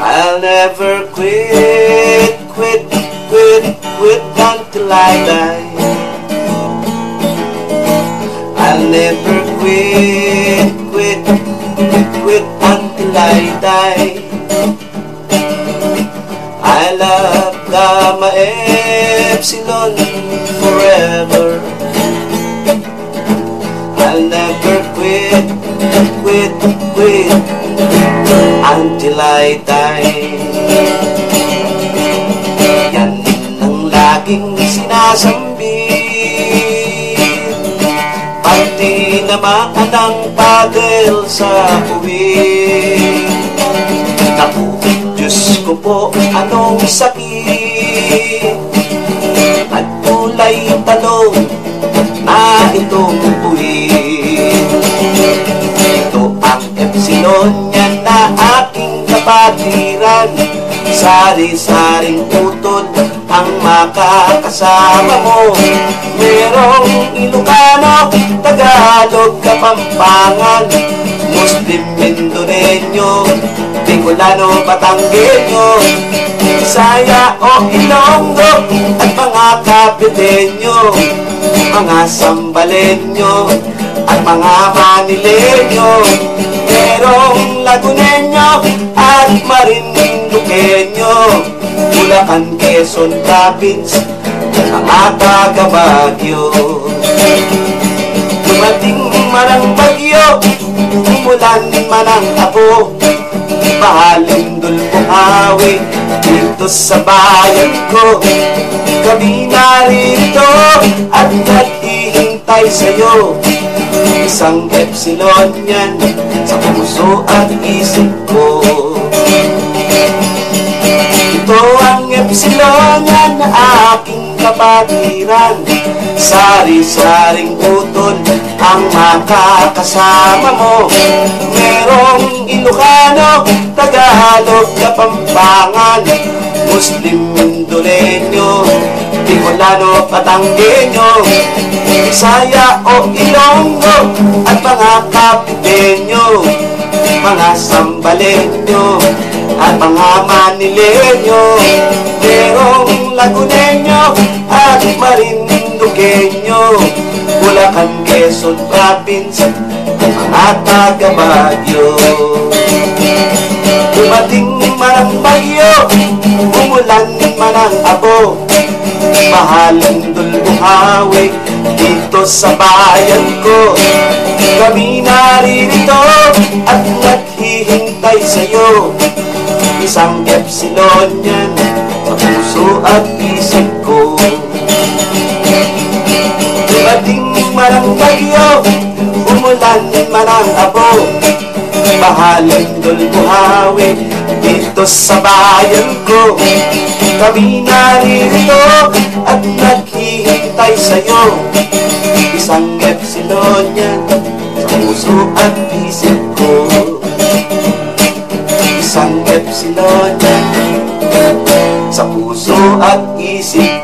I'll never quit until I die. I'll never quit until I die. I love Gamma Epsilon forever. I'll never quit until I die. Yan ang laging sinasambit, pati naman ang pagel sa puwit. Naku, Diyos ko po, anong sakit at kulay talong na itong puwit. Ito ang Epsilon, yan na aking kapatiran. Sari-saring utol ang makakasama mo. Merong Ilocano, Tagalog, Kapampangan, Muslim, Mindoreño, Bicolano, Batanggenyo, Bisaya o Ilonggo at mga Kapitenyo, mga Sambalenyo at mga Manileño. Merong Lagunenyo at Marinduqueño, Bulacan, Quezon Province at mga taga Baguio. Dumating man ang bagyo, umulan man ang apo, Bahalindol Buhawi dito sa bayan ko. Kami narito at naghihintay sa'yo. Isang Epsilon yan sa puso at isip ko. Ito ang Epsilon yan na aking kapatiran. Sari-saring utol ang makakasama mo. Merong Ilocano, Tagalog, Kapampangan, Muslim, Mindoreño, Bicolano, Batanggenyo, Bisaya o Ilonggo at mga Kapitenyo, mga Sambalenyo at mga Manileño. Merong Lagunenyo at Marinduqueño, Bulacan, Quezon Province at mga taga Baguio. Dumating man ang bagyo, umulan man ang abo, Bahalindol Buhawi dito sa bayan ko. Kami narito at naghihintay sa'yo. Isang Epsilon yan sa puso at isip ko. Dumating man ang bagyo, umulan man ang abo, Bahalindol Buhawi dito sa bayan ko. Kami narito at naghihintay sa'yo. Isang Epsilon yan sa puso at isip ko. Isang Epsilon yan sa puso at isip